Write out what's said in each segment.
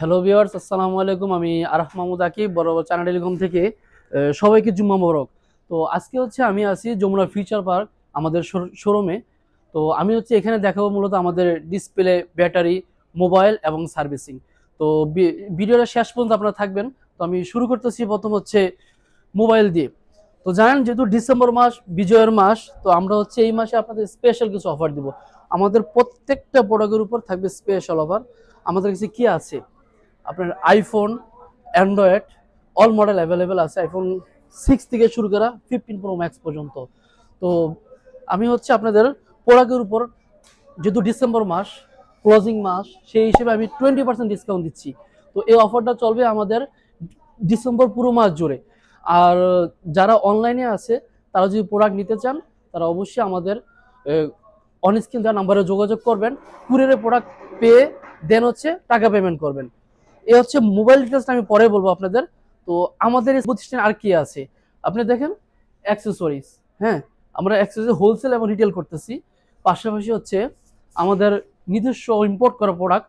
Hello viewers, আসসালামু আলাইকুম। আমি আরাফ মাহমুদ আকিব, বরাবর চ্যানেল টেলিকম থেকে সবাইকে জুম্মা মোবারক। তো আজকে আমি আছি যমুনা ফিউচার পার্ক আমাদের শোরুমে। তো আমি এখানে দেখাবো মূলত আমাদের ডিসপ্লে, ব্যাটারি, মোবাইল এবং সার্ভিসিং। তো ভিডিওটা শেষ পর্যন্ত আপনারা থাকবেন। তো আমি শুরু করতেছি প্রথম মোবাইল দিয়ে। তো জানেন, যেহেতু ডিসেম্বর মাস বিজয়ের মাস, তো আমরা এই মাসে আপনাদের স্পেশাল কিছু অফার দিব। আমাদের প্রত্যেকটা প্রোডাক্টের উপর থাকবে স্পেশাল অফার। আমাদের কাছে কি আছে, আপনার iPhone, Android all model available আছে। আইফোন 6 থেকে শুরু করা 15 প্রো ম্যাক্স পর্যন্ত। তো আমি আপনাদের প্রোডাক্টের উপর, যেহেতু ডিসেম্বর মাস ক্লোজিং মাস, সেই হিসেবে আমি 20% ডিসকাউন্ট দিচ্ছি। তো এই অফারটা চলবে আমাদের ডিসেম্বর পুরো মাস জুড়ে। আর যারা অনলাইনে আছে, তারা যদি প্রোডাক্ট নিতে চান, তারা অবশ্যই আমাদের অন স্ক্রিন দেওয়া নাম্বারে যোগাযোগ করবেন। কুরিয়ারে প্রোডাক্ট পেয়ে দেন টাকা পেমেন্ট করবেন। এই মোবাইল ডিটেলসটা আমি পরে বলবো আপনাদের। তো আমাদের এই প্রতিষ্ঠানে আর কি আছে, আপনি দেখেন, অ্যাক্সেসরিজ। হ্যাঁ, আমরা অ্যাক্সেসরি হোলসেল এবং রিটেল করতেছি। পাশাপাশি আমাদের নিজস্ব ইম্পোর্ট করা প্রোডাক্ট,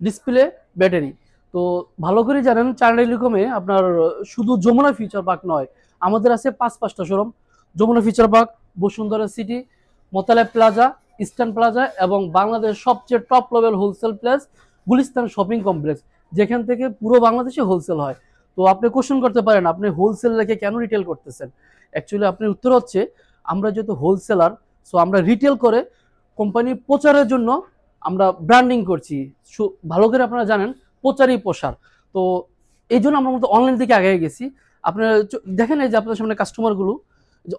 ডিসপ্লে, ব্যাটারি। তো ভালো করে জানেন, চ্যানেল টেলিকমে আপনার শুধু যমুনা ফিউচার পার্ক নয়, আমাদের আছে 5টা showroom. Jamuna Future Park, Bashundhara City, Motaleb Plaza, Eastern Plaza এবং বাংলাদেশ সবচেয়ে top level wholesale place Gulistan shopping complex, যেখান থেকে পুরো বাংলাদেশে হোলসেল হয়। তো আপনি কোশ্চেন করতে পারেন, আপনি হোলসেল রেখে কেন রিটেল করতেছেন? অ্যাকচুয়ালি আপনার উত্তর আমরা যেহেতু হোলসেলার, সো আমরা রিটেল করে কোম্পানির প্রচারের জন্য আমরা ব্র্যান্ডিং করছি। ভালো করে আপনারা জানেন, প্রচারই প্রসার। তো এই জন্য আমরা মূলত অনলাইন থেকে আগে গেছি। আপনারা দেখেন, এই যে আপনার সামনে কাস্টমারগুলো,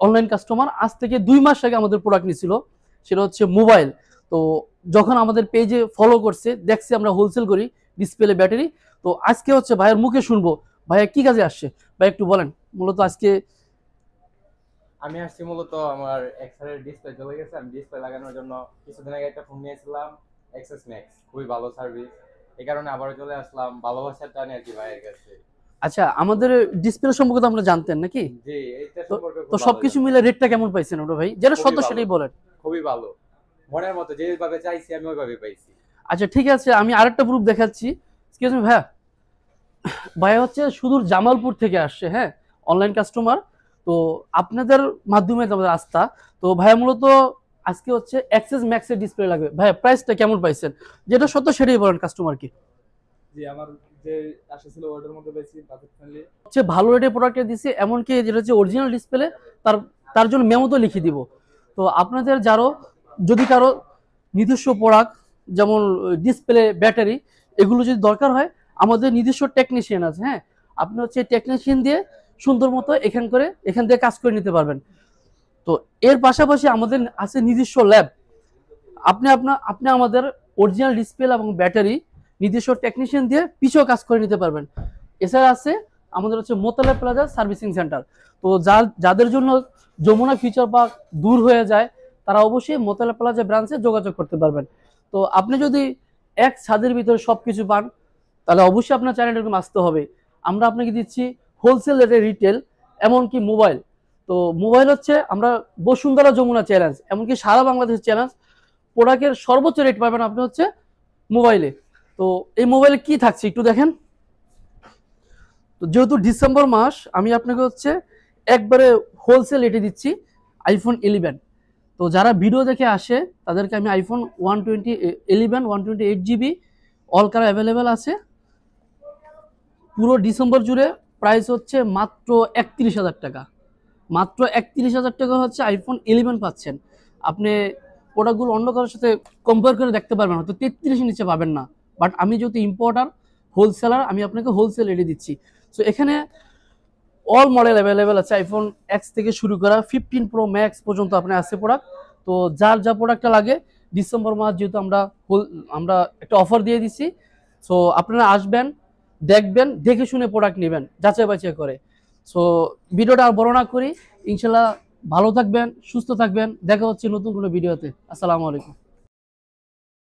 অনলাইন কাস্টমার, আজ থেকে 2 মাস আগে আমাদের প্রোডাক্ট নিছিল, সেটা মোবাইল। তো যখন আমাদের পেজে ফলো করছে, দেখছি আমরা হোলসেল করি ডিসপ্লে, ব্যাটারি। তো আজকে ভাইয়ের মুখে শুনবো, ভাইয়া কি কাজে আসছে। ভাই একটু বলেন, মূলত আজকে আমি আসছি মূলত আমার এক্সের ডিসপ্লে চলে গেছে, আমি ডিসপ্লে লাগানোর জন্য কিছুদিন আগে একটা ফোন নিয়েছিলাম, এক্সএস ম্যাক্স, খুবই ভালো সার্ভিস। এই কারণে আবারও চলে আসলাম, ভালোবাসার টানে আর কি ভাইয়ের কাছে। আচ্ছা, আমাদের ডিসপ্লে সম্পর্কে তো আমরা জানতেন নাকি? জি, এইটা তো সম্পর্কে তো খুব ভালো সবকিছু জানি। মিলে রেটটা কেমন পাইছেন ওটা ভাই? যেটা খুবই সত্য ভালো, সেটাই বলেন। খুবই ভালো, মনের মতো যেভাবে চাইছি আমি ওইভাবে পাইছি। আচ্ছা ঠিক আছে, আমি আরেকটা প্রুফ দেখাচ্ছি। এক্সকিউজ মি ভাইয়া, ভাইয়া সুদূর জামালপুর থেকে আসছে। হ্যাঁ, অনলাইন কাস্টমার। তো আপনাদের মাধ্যমে আমাদের আস্থা। তো ভাইয়া মূলত আজকে এক্সেস ম্যাক্সের ডিসপ্লে লাগবে। ভাইয়া প্রাইসটা কেমন পাইছেন? যেটা সত্য সেটাই বলেন কাস্টমারকে। জি, আমার যে আশা ছিল ওটার মধ্যে পেয়েছি, বাজেট ফ্রেন্ডলি। ভালো রেটের প্রোডাক্টটা দিছি, এমনকি যেটা অরিজিনাল ডিসপ্লে, তার তার জন্য মেমো তো লিখে দিব। তো আপনাদের যদি কারো নিজস্ব প্রোডাক্ট, যেমন ডিসপ্লে, ব্যাটারি, এগুলো যদি দরকার হয়, আমাদের নিজস্ব টেকনিশিয়ান আছে। হ্যাঁ, আপনি টেকনিশিয়ান দিয়ে সুন্দর মতো এখান থেকে কাজ করে নিতে পারবেন। তো এর পাশাপাশি আমাদের আছে নিজস্ব ল্যাব। আপনি আমাদের অরিজিনাল ডিসপ্লে এবং ব্যাটারি নিজস্ব টেকনিশিয়ান দিয়ে পিছও কাজ করে নিতে পারবেন। এছাড়া আছে আমাদের মোতালেব প্লাজা সার্ভিসিং সেন্টার। তো যাদের জন্য যমুনা ফিউচার পার্ক দূর হয়ে যায়, তারা অবশ্যই মোতালেব প্লাজা ব্রাঞ্চে যোগাযোগ করতে পারবেন। তো আপনি যদি এক ছাদের ভিতরে সবকিছু পান, তাহলে অবশ্যই আপনার চ্যানেলটাকে আসতে হবে। আমরা আপনাকে দিচ্ছি হোলসেল রেটে রিটেল, এমনকি মোবাইল। তো মোবাইল আমরা বসুন্ধরা যমুনা চ্যালেঞ্জ, এমনকি সারা বাংলাদেশের চ্যালেঞ্জ। প্রোডাক্টের সর্বোচ্চ রেট পাবেন আপনি মোবাইলে। তো এই মোবাইলে কি থাকছে একটু দেখেন। তো যেহেতু ডিসেম্বর মাস, আমি আপনাকে একবারে হোলসেল রেটে দিচ্ছি আইফোন 11। তো যারা ভিডিও দেখে আসে, তাদেরকে আমি iPhone 111 128 GB all colour available আছে। পুরো ডিসেম্বর জুড়ে প্রাইস মাত্র 31,000 টাকা। মাত্র 31,000 টাকা আইফোন 11 পাচ্ছেন। আপনি প্রোডাক্টগুলো অন্য কারোর সাথে কম্পেয়ার করে দেখতে পারবেন, হয়তো 33-এর নিচে পাবেন না। বাট আমি যেহেতু ইম্পোর্টার, হোলসেলার, আমি আপনাকে হোলসেল রেটে দিচ্ছি। সো এখানে অল মডেল অ্যাভেলেবেল আছে, আইফোন এক্স থেকে শুরু করা 15 প্রো ম্যাক্স পর্যন্ত আপনার আছে প্রোডাক্ট। তো যার যা প্রোডাক্টটা লাগে, ডিসেম্বর মাস যেহেতু আমরা একটা অফার দিয়ে দিচ্ছি। সো আপনারা আসবেন, দেখবেন, দেখে শুনে প্রোডাক্ট নেবেন যাচাই বাছাই করে। সো ভিডিওটা আর বড় না করি, ইনশাল্লাহ ভালো থাকবেন, সুস্থ থাকবেন। দেখা হচ্ছে নতুন কোনো ভিডিওতে। আসসালামু আলাইকুম।